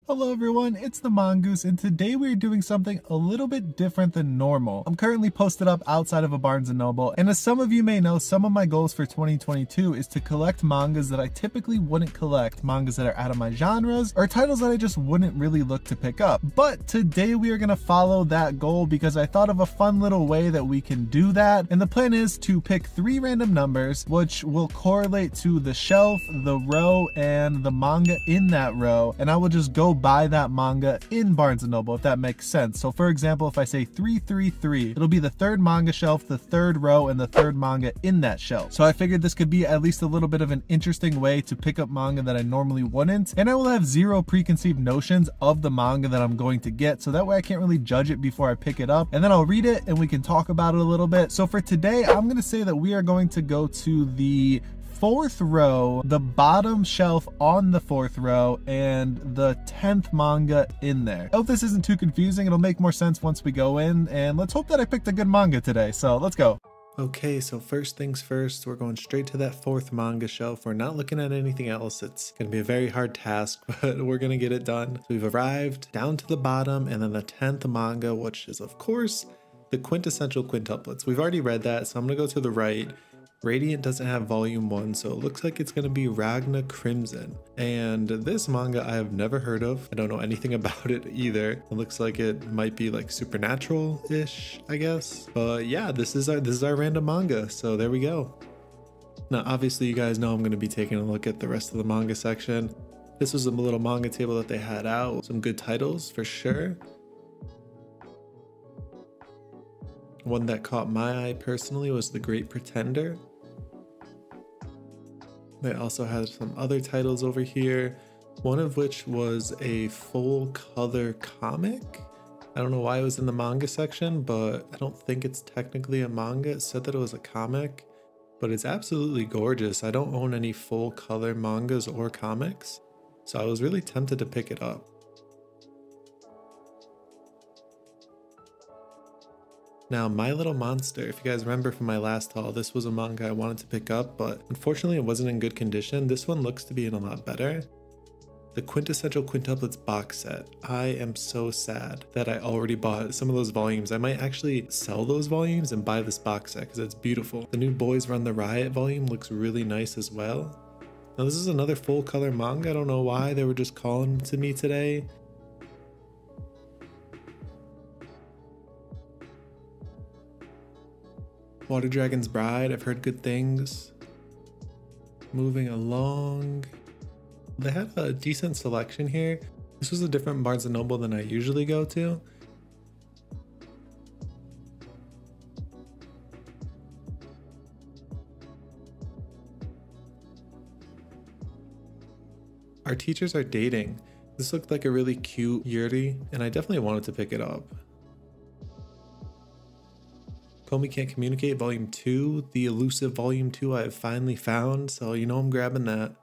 Hello everyone, it's the Mongoose, and today we're doing something a little bit different than normal. I'm currently posted up outside of a Barnes & Noble, and as some of you may know, some of my goals for 2022 is to collect mangas that I typically wouldn't collect, mangas that are out of my genres, or titles that I just wouldn't really look to pick up. But today we are going to follow that goal because I thought of a fun little way that we can do that, and the plan is to pick 3 random numbers, which will correlate to the shelf, the row, and the manga in that row, and I will just go buy that manga in Barnes & Noble, if that makes sense. So for example, if I say 333, it'll be the 3rd manga shelf, the 3rd row, and the 3rd manga in that shelf. So I figured this could be at least a little bit of an interesting way to pick up manga that I normally wouldn't, and I will have 0 preconceived notions of the manga that I'm going to get, so that way I can't really judge it before I pick it up, and then I'll read it and we can talk about it a little bit. So for today, I'm going to say that we are going to go to the 4th row, the bottom shelf on the 4th row, and the 10th manga in there. I hope this isn't too confusing. It'll make more sense once we go in, and let's hope that I picked a good manga today. So let's go. Okay, so first things first, we're going straight to that 4th manga shelf. We're not looking at anything else. It's going to be a very hard task, but we're going to get it done. So we've arrived down to the bottom, and then the 10th manga, which is of course the quintessential quintuplets. We've already read that, so I'm going to go to the right. Radiant doesn't have volume 1, so it looks like it's going to be Ragna Crimson. And this manga I have never heard of. I don't know anything about it either. It looks like it might be like supernatural-ish, I guess. But yeah, this is our random manga, so there we go. Now obviously you guys know I'm going to be taking a look at the rest of the manga section. This was a little manga table that they had out. Some good titles for sure. One that caught my eye personally was The Great Pretender. They also had some other titles over here, one of which was a full color comic. I don't know why it was in the manga section, but I don't think it's technically a manga. It said that it was a comic, but it's absolutely gorgeous. I don't own any full color mangas or comics, so I was really tempted to pick it up. Now, My Little Monster, if you guys remember from my last haul, this was a manga I wanted to pick up, but unfortunately it wasn't in good condition. This one looks to be in a lot better. The quintessential quintuplets box set. I am so sad that I already bought some of those volumes. I might actually sell those volumes and buy this box set because it's beautiful. The new Boys Run the Riot volume looks really nice as well. Now this is another full color manga. I don't know why they were just calling to me today. Water Dragon's Bride, I've heard good things. Moving along. They had a decent selection here. This was a different Barnes & Noble than I usually go to. Our Teachers Are Dating. This looked like a really cute Yuri, and I definitely wanted to pick it up. Komi Can't Communicate Volume 2, the elusive Volume 2 I have finally found, so you know I'm grabbing that.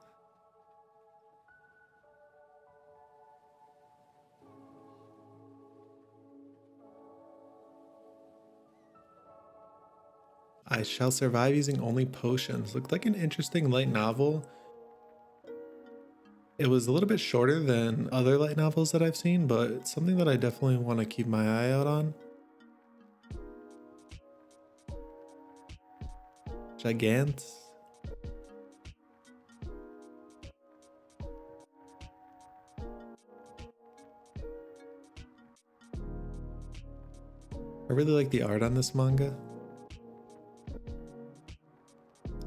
I Shall Survive Using Only Potions. Looked like an interesting light novel. It was a little bit shorter than other light novels that I've seen, but it's something that I definitely want to keep my eye out on. Gigants. I really like the art on this manga.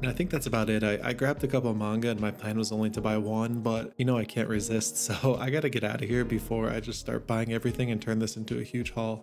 And I think that's about it. I grabbed a couple of manga and my plan was only to buy one, but you know I can't resist, so I gotta get out of here before I just start buying everything and turn this into a huge haul.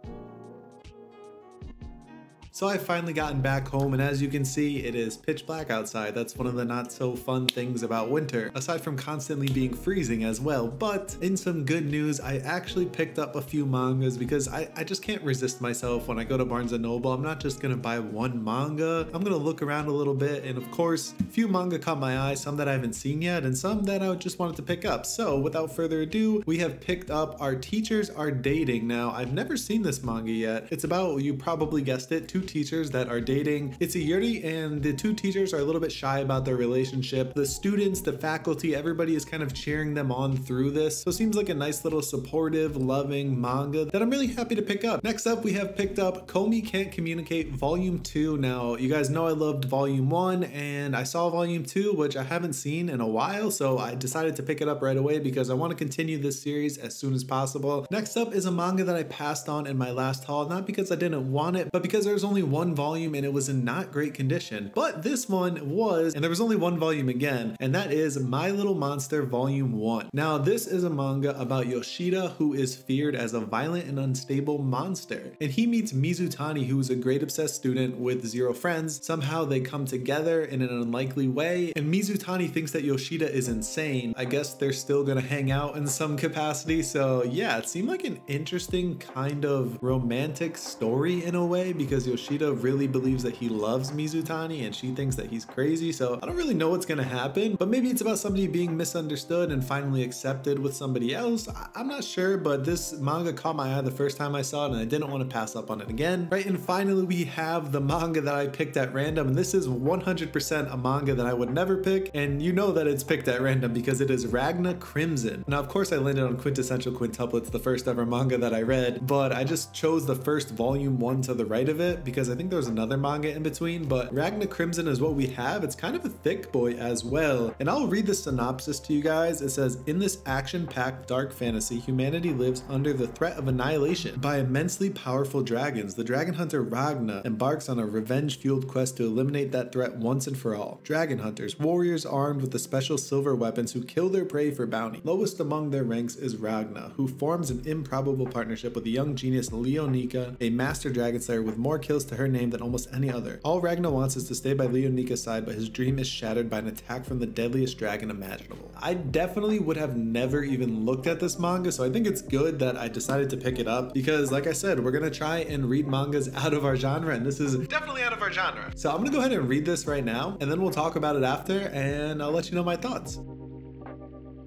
So I've finally gotten back home, and as you can see, it is pitch black outside. That's one of the not so fun things about winter, aside from constantly being freezing as well. But in some good news, I actually picked up a few mangas because I just can't resist myself when I go to Barnes & Noble. I'm not just gonna buy one manga. I'm gonna look around a little bit, and of course, a few manga caught my eye, some that I haven't seen yet, and some that I just wanted to pick up. So without further ado, we have picked up Our Teachers Are Dating. Now, I've never seen this manga yet. It's about, you probably guessed it, 2 teachers that are dating. It's a yuri, and the two teachers are a little bit shy about their relationship. The students, the faculty, everybody is kind of cheering them on through this. So it seems like a nice little supportive, loving manga that I'm really happy to pick up. Next up, we have picked up Komi Can't Communicate Volume 2. Now, you guys know I loved Volume 1, and I saw Volume 2, which I haven't seen in a while, so I decided to pick it up right away because I want to continue this series as soon as possible. Next up is a manga that I passed on in my last haul, not because I didn't want it, but because there was only one volume and it was in not great condition. But this one was, and there was only one volume again, and that is My Little Monster Volume 1. Now, this is a manga about Yoshida, who is feared as a violent and unstable monster. And he meets Mizutani, who is a grade obsessed student with zero friends. Somehow they come together in an unlikely way, and Mizutani thinks that Yoshida is insane. I guess they're still gonna hang out in some capacity, so yeah, it seemed like an interesting kind of romantic story in a way, because Yoshida really believes that he loves Mizutani and she thinks that he's crazy, so I don't really know what's gonna happen, but maybe it's about somebody being misunderstood and finally accepted with somebody else. I'm not sure, but this manga caught my eye the first time I saw it and I didn't want to pass up on it again. Right, and finally we have the manga that I picked at random, and this is 100% a manga that I would never pick, and you know that it's picked at random because it is Ragna Crimson. Now, of course, I landed on Quintessential Quintuplets, the first ever manga that I read, but I just chose the first volume one to the right of it because I think there was another manga in between, but Ragna Crimson is what we have. It's kind of a thick boy as well, and I'll read the synopsis to you guys. It says, in this action-packed dark fantasy, humanity lives under the threat of annihilation by immensely powerful dragons. The dragon hunter Ragna embarks on a revenge-fueled quest to eliminate that threat once and for all. Dragon hunters, warriors armed with the special silver weapons who kill their prey for bounty. Lowest among their ranks is Ragna, who forms an improbable partnership with the young genius Leonika, a master dragon slayer with more kills to her name than almost any other. All Ragna wants is to stay by Leonika's side, but his dream is shattered by an attack from the deadliest dragon imaginable. I definitely would have never even looked at this manga, so I think it's good that I decided to pick it up because, like I said, we're gonna try and read mangas out of our genre, and this is definitely out of our genre. So I'm gonna go ahead and read this right now, and then we'll talk about it after, and I'll let you know my thoughts.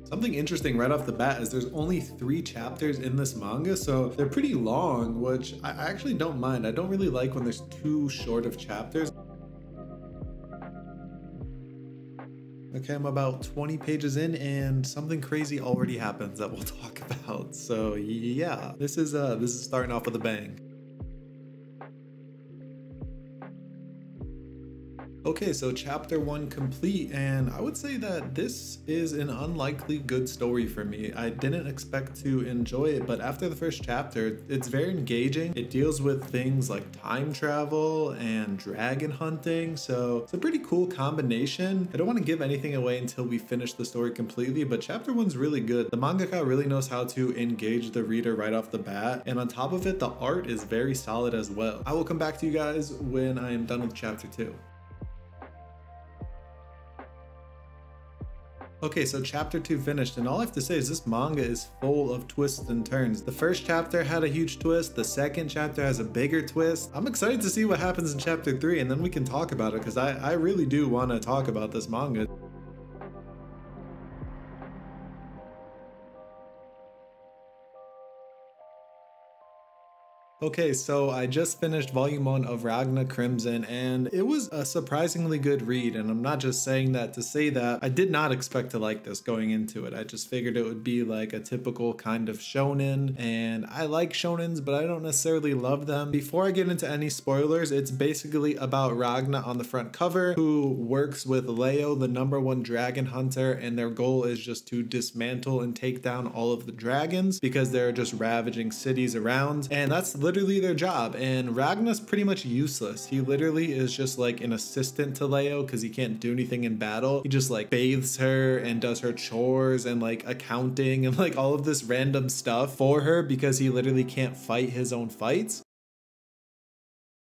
Something interesting right off the bat is there's only 3 chapters in this manga, so they're pretty long, which I actually don't mind. I don't really like when there's too short of chapters. Okay, I'm about 20 pages in and something crazy already happens that we'll talk about. So yeah, this is starting off with a bang. Okay, so chapter 1 complete, and I would say that this is an unlikely good story for me. I didn't expect to enjoy it, but after the first chapter, it's very engaging. It deals with things like time travel and dragon hunting, so it's a pretty cool combination. I don't want to give anything away until we finish the story completely, but chapter 1's really good. The mangaka really knows how to engage the reader right off the bat, and on top of it, the art is very solid as well. I will come back to you guys when I am done with chapter 2. Okay, so chapter 2 finished, and all I have to say is this manga is full of twists and turns. The first chapter had a huge twist, the second chapter has a bigger twist. I'm excited to see what happens in chapter 3, and then we can talk about it, because I really do want to talk about this manga. Okay, so I just finished volume 1 of Ragna Crimson, and it was a surprisingly good read, and I'm not just saying that to say that. I did not expect to like this going into it. I just figured it would be like a typical kind of shonen, and I like shonens, but I don't necessarily love them. Before I get into any spoilers, it's basically about Ragna on the front cover, who works with Leo, the #1 dragon hunter, and their goal is just to dismantle and take down all of the dragons because they're just ravaging cities around, and that's literally their job. And Ragna's pretty much useless. He literally is just like an assistant to Leo because he can't do anything in battle. He just like bathes her and does her chores and like accounting and like all of this random stuff for her because he literally can't fight his own fights.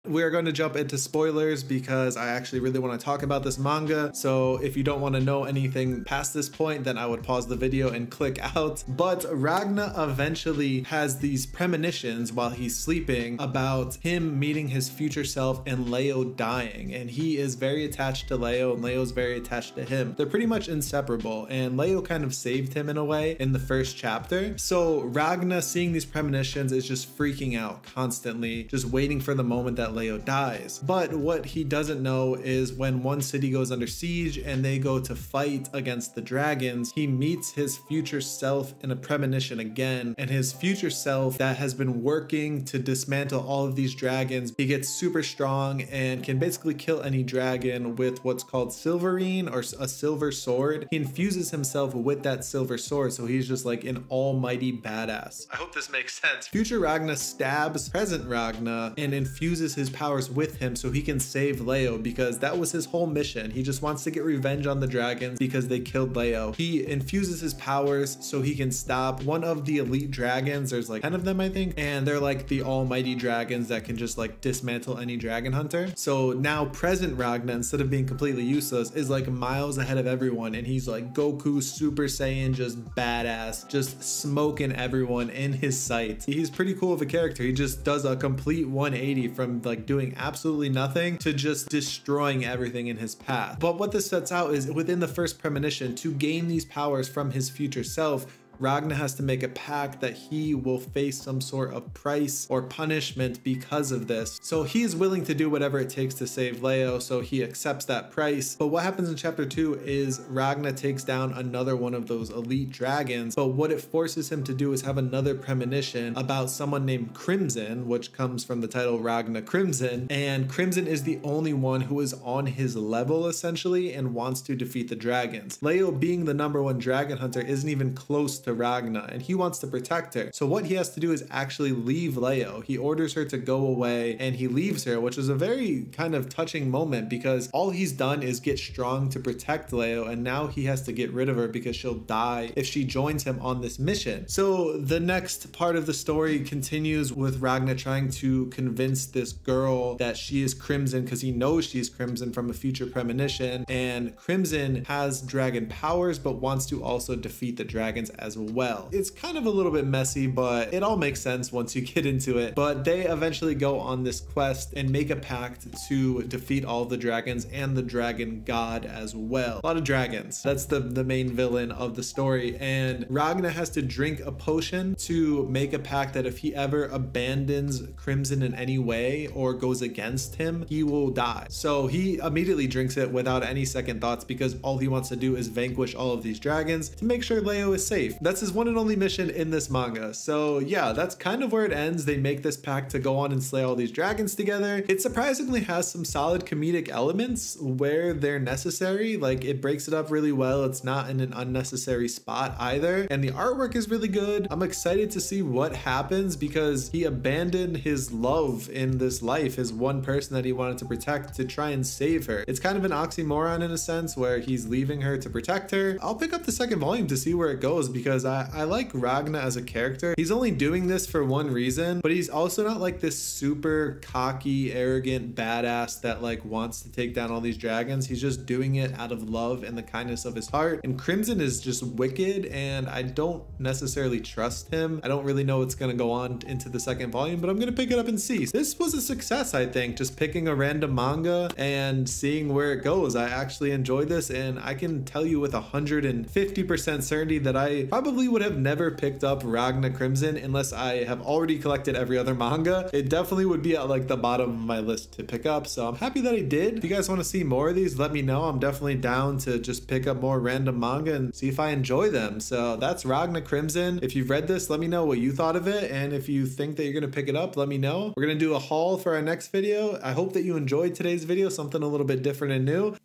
We are going to jump into spoilers because I actually really want to talk about this manga. So if you don't want to know anything past this point, then I would pause the video and click out. But Ragna eventually has these premonitions while he's sleeping about him meeting his future self and Leo dying. And he is very attached to Leo and Leo's very attached to him. They're pretty much inseparable, and Leo kind of saved him in a way in the first chapter. So Ragna, seeing these premonitions, is just freaking out constantly, just waiting for the moment that Leo dies. But what he doesn't know is when one city goes under siege and they go to fight against the dragons, he meets his future self in a premonition again, and his future self that has been working to dismantle all of these dragons, he gets super strong and can basically kill any dragon with what's called silverine, or a silver sword. He infuses himself with that silver sword, so he's just like an almighty badass. I hope this makes sense. Future Ragna stabs present Ragna and infuses his powers with him so he can save Leo, because that was his whole mission. He just wants to get revenge on the dragons because they killed Leo. He infuses his powers so he can stop one of the elite dragons. There's like 10 of them, I think, and they're like the almighty dragons that can just like dismantle any dragon hunter. So now present Ragna, instead of being completely useless, is like miles ahead of everyone, and he's like Goku Super Saiyan, just badass, just smoking everyone in his sight. He's pretty cool of a character. He just does a complete 180 from like doing absolutely nothing to just destroying everything in his path. But what this sets out is, within the first premonition, to gain these powers from his future self, Ragna has to make a pact that he will face some sort of price or punishment because of this. So he is willing to do whatever it takes to save Leo, so he accepts that price. But what happens in chapter 2 is Ragna takes down another one of those elite dragons, but what it forces him to do is have another premonition about someone named Crimson, which comes from the title Ragna Crimson, and Crimson is the only one who is on his level essentially and wants to defeat the dragons. Leo, being the #1 dragon hunter, isn't even close to Ragna, and he wants to protect her. So what he has to do is actually leave Leo. He orders her to go away and he leaves her, which is a very kind of touching moment, because all he's done is get strong to protect Leo, and now he has to get rid of her because she'll die if she joins him on this mission. So the next part of the story continues with Ragna trying to convince this girl that she is Crimson, because he knows she's Crimson from a future premonition, and Crimson has dragon powers but wants to also defeat the dragons as well. It's kind of a little bit messy, but it all makes sense once you get into it. But they eventually go on this quest and make a pact to defeat all of the dragons and the dragon god as well. A lot of dragons. That's the main villain of the story, and Ragna has to drink a potion to make a pact that if he ever abandons Crimson in any way or goes against him, he will die. So he immediately drinks it without any second thoughts, because all he wants to do is vanquish all of these dragons to make sure Leo is safe. That's his one and only mission in this manga. So yeah, that's kind of where it ends. They make this pact to go on and slay all these dragons together. It surprisingly has some solid comedic elements where they're necessary. Like, it breaks it up really well. It's not in an unnecessary spot either. And the artwork is really good. I'm excited to see what happens, because he abandoned his love in this life, his one person that he wanted to protect, to try and save her. It's kind of an oxymoron in a sense, where he's leaving her to protect her. I'll pick up the second volume to see where it goes, because I like Ragna as a character. He's only doing this for one reason, but he's also not like this super cocky, arrogant badass that like wants to take down all these dragons. He's just doing it out of love and the kindness of his heart. And Crimson is just wicked, and I don't necessarily trust him. I don't really know what's gonna go on into the second volume, but I'm gonna pick it up and see. This was a success, I think, just picking a random manga and seeing where it goes. I actually enjoyed this, and I can tell you with 150% certainty that I probably would have never picked up Ragna Crimson unless I have already collected every other manga. It definitely would be at like the bottom of my list to pick up, so I'm happy that I did. If you guys want to see more of these, let me know. I'm definitely down to just pick up more random manga and see if I enjoy them. So that's Ragna Crimson. If you've read this, let me know what you thought of it, and if you think that you're gonna pick it up, let me know. We're gonna do a haul for our next video. I hope that you enjoyed today's video, something a little bit different and new.